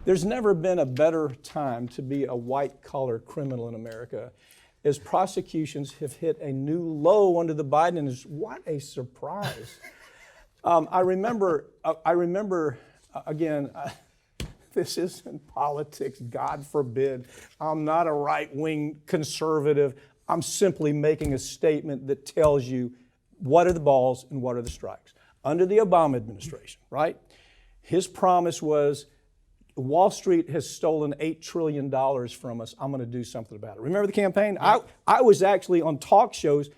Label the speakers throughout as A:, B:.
A: There's never been a better time to be a white-collar criminal in America, as prosecutions have hit a new low under the Biden administration. What a surprise! I remember. Again. This isn't politics, God forbid. I'm not a right-wing conservative. I'm simply making a statement that tells you what are the balls and what are the strikes. Under the Obama administration, right? His promise was, Wall Street has stolen $8 trillion from us. I'm going to do something about it. Remember the campaign? Yeah. I was actually on talk shows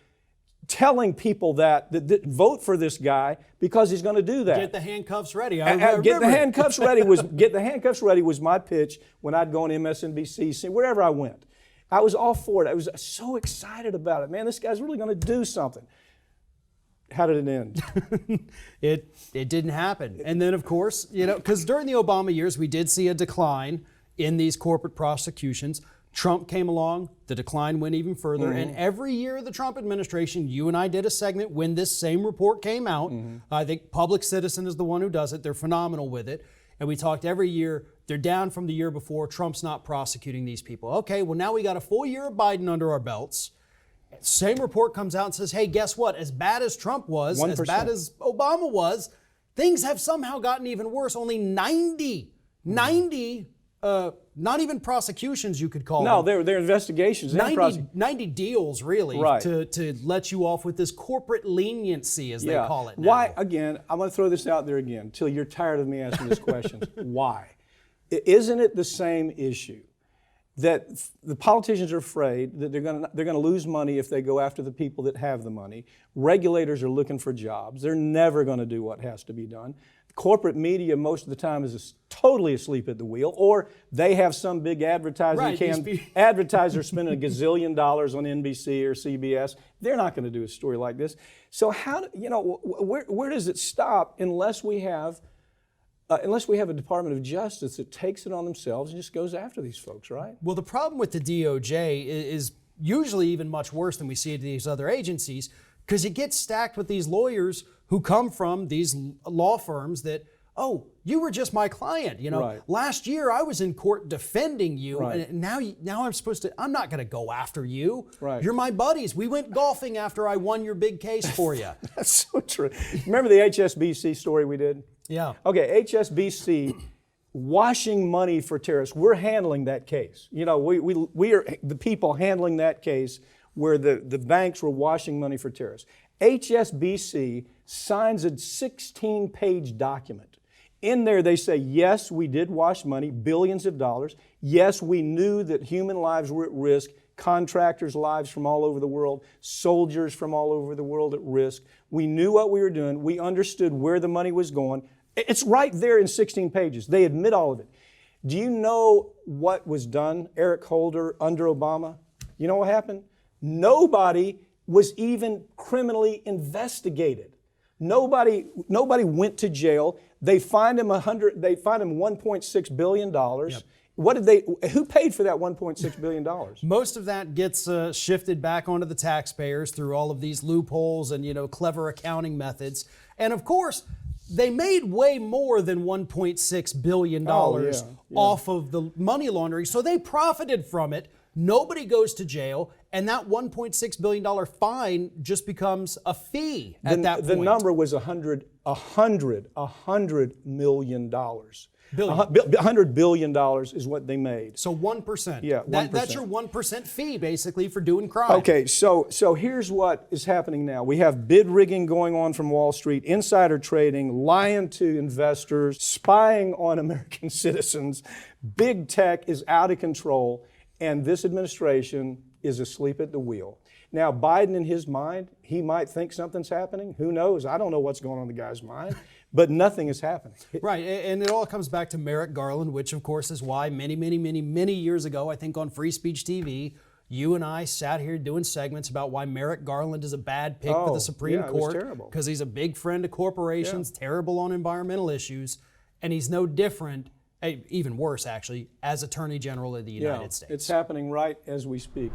A: telling people that vote for this guy because he's going to do that.
B: Get the handcuffs ready.
A: Get the handcuffs ready was my pitch when I'd go on MSNBC, wherever I went. I was all for it. I was so excited about it. Man, this guy's really going to do something. How did it end?
B: It didn't happen. And then, of course, because during the Obama years, we did see a decline in these corporate prosecutions. Trump came along, the decline went even further, and every year of the Trump administration, you and I did a segment when this same report came out. I think Public Citizen is the one who does it. They're phenomenal with it. And we talked every year, they're down from the year before. Trump's not prosecuting these people. Okay, well, now we got a full year of Biden under our belts. Same report comes out and says, hey, guess what? As bad as Trump was,
A: 1%.
B: As bad as Obama was, things have somehow gotten even worse. Only 90 not even prosecutions, you could call them.
A: No, they're investigations.
B: 90 deals, really,
A: right,
B: to let you off with this corporate leniency, as they call it now.
A: Why, again, I'm going to throw this out there again until you're tired of me asking this question. Why? Isn't it the same issue that the politicians are afraid that they're going to lose money if they go after the people that have the money? Regulators are looking for jobs. They're never going to do what has to be done. Corporate media most of the time is totally asleep at the wheel, or they have some big advertising advertiser spending $1 gazillion on NBC or CBS. They're not going to do a story like this. So where does it stop unless we have a Department of Justice that takes it on themselves and just goes after these folks, right?
B: Well, the problem with the DOJ is usually even much worse than we see at these other agencies, because it gets stacked with these lawyers who come from these law firms that, oh, you were just my client.
A: Right.
B: Last year I was in court defending you,
A: right,
B: and now I'm not going to go after you.
A: Right.
B: You're my buddies. We went golfing after I won your big case for you.
A: That's so true. Remember the HSBC story we did?
B: Yeah.
A: Okay, HSBC washing money for terrorists. We're handling that case. We are the people handling that case where the banks were washing money for terrorists. HSBC signs a 16-page document. In there they say, yes, we did wash money, billions of dollars. Yes, we knew that human lives were at risk, contractors' lives from all over the world, soldiers from all over the world at risk. We knew what we were doing. We understood where the money was going. It's right there in 16 pages. They admit all of it. Do you know what was done, Eric Holder, under Obama? You know what happened? Nobody was even criminally investigated. Nobody went to jail. They fined him $1.6 billion. Yep. Who paid for that $1.6 billion?
B: Most of that gets shifted back onto the taxpayers through all of these loopholes and, clever accounting methods. And of course, they made way more than $1.6 billion off of the money laundering. So they profited from it. Nobody goes to jail, and that $1.6 billion fine just becomes a fee at that point.
A: The number was $100 million. $100 billion is what they made.
B: So 1%.
A: Yeah, 1%.
B: That's your 1% fee, basically, for doing crime.
A: Okay, so here's what is happening now. We have bid rigging going on from Wall Street, insider trading, lying to investors, spying on American citizens. Big tech is out of control. And this administration is asleep at the wheel. Now, Biden, in his mind, he might think something's happening. Who knows? I don't know what's going on in the guy's mind, but nothing is happening.
B: Right, and it all comes back to Merrick Garland, which, of course, is why many years ago, I think on Free Speech TV, you and I sat here doing segments about why Merrick Garland is a bad pick for the Supreme Court. Because he's a big friend of corporations, terrible on environmental issues, and he's no different, even worse, actually, as Attorney General of the United States.
A: It's happening right as we speak.